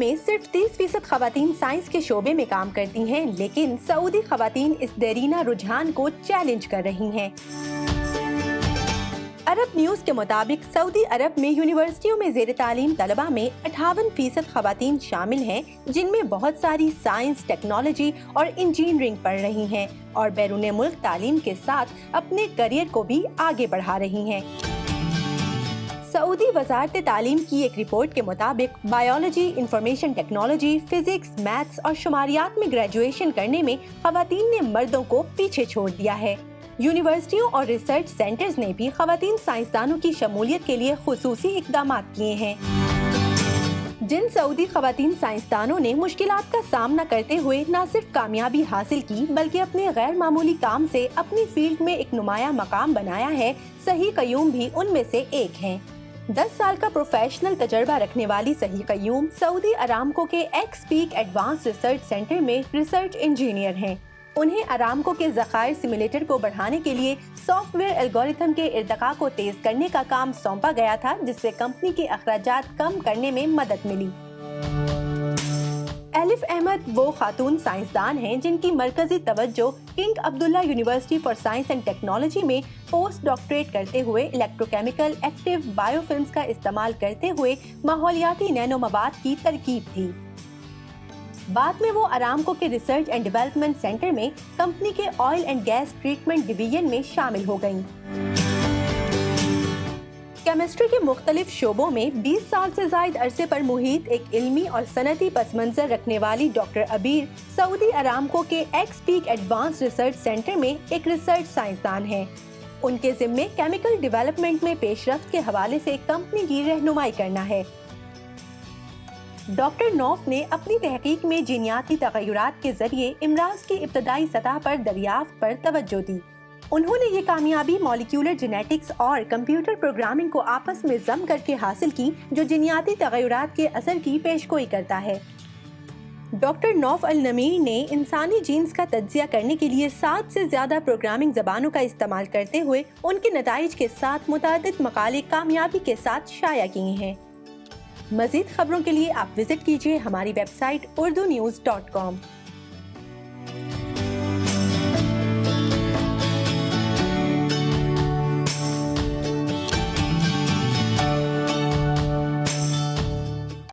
میں صرف 30% خواتین سائنس کے شعبے میں کام کرتی ہیں، لیکن سعودی خواتین اس دیرینہ رجحان کو چیلنج کر رہی ہیں۔ عرب نیوز کے مطابق سعودی عرب میں یونیورسٹیوں میں زیر تعلیم طلبہ میں 58% خواتین شامل ہیں، جن میں بہت ساری سائنس، ٹیکنالوجی اور انجینئرنگ پڑھ رہی ہیں اور بیرون ملک تعلیم کے ساتھ اپنے کیریئر کو بھی آگے بڑھا رہی ہیں۔ سعودی وزارت تعلیم کی ایک رپورٹ کے مطابق biology, information technology, physics, maths اور شماریات میں گریجویشن کرنے میں خواتین نے مردوں کو پیچھے چھوڑ دیا ہے۔ یونیورسٹیوں اور ریسرچ سینٹرز نے بھی خواتین سائنسدانوں کی شمولیت کے لیے خصوصی اقدامات کیے ہیں۔ جن سعودی خواتین سائنسدانوں نے مشکلات کا سامنا کرتے ہوئے نہ صرف کامیابی حاصل کی بلکہ اپنے غیر معمولی کام سے اپنی فیلڈ میں ایک نمایاں مقام بنایا ہے، صحیح قیوم بھی ان میں سے ایک ہیں۔ 10 سال کا پروفیشنل تجربہ رکھنے والی صحیح قیوم سعودی ارامکو کے EXPEC advance research centre میں ریسرچ انجینئر ہیں۔ انہیں ارامکو کے ذخائر سیمولیٹر کو بڑھانے کے لیے سافٹ ویئر الگورتھم کے ارتقاء کو تیز کرنے کا کام سونپا گیا تھا، جس سے کمپنی کے اخراجات کم کرنے میں مدد ملی۔ الف احمد وہ خاتون سائنسدان ہیں جن کی مرکزی توجہ king Abdullah university for science and technology میں پوسٹ ڈاکٹریٹ کرتے ہوئے الیکٹروکیمیکل ایکٹیو بایو فلمز کا استعمال کرتے ہوئے ماحولیاتی نینو مواد کی ترکیب تھی۔ بعد میں وہ ارامکو کے ریسرچ اینڈ ڈیولپمنٹ سینٹر میں کمپنی کے oil and gas treatment division میں شامل ہو گئیں۔ کیمسٹری کے مختلف شعبوں میں 20 سال سے زائد عرصے پر محیط ایک علمی اور صنعتی پس منظر رکھنے والی ڈاکٹر عبیر سعودی ارامکو کے EXPEC advance research centre میں ایک ریسرچ سائنسدان ہیں۔ ان کے ذمے کیمیکل ڈیولپمنٹ میں پیش رفت کے حوالے سے کمپنی کی رہنمائی کرنا ہے۔ ڈاکٹر نوف نے اپنی تحقیق میں جینیاتی تغیرات کے ذریعے امراض کی ابتدائی سطح پر دریافت پر توجہ دی۔ انہوں نے یہ کامیابی مالیکیولر جینیٹکس اور کمپیوٹر پروگرامنگ کو آپس میں ضم کر کے حاصل کی، جو جینیاتی تغیرات کے اثر کی پیشگوئی کرتا ہے۔ ڈاکٹر نوف النمیر نے انسانی جینز کا تجزیہ کرنے کے لیے 7 سے زیادہ پروگرامنگ زبانوں کا استعمال کرتے ہوئے ان کے نتائج کے ساتھ متعدد مقالے کامیابی کے ساتھ شائع کیے ہیں۔ مزید خبروں کے لیے آپ وزٹ کیجیے ہماری ویب سائٹ urdunews.com۔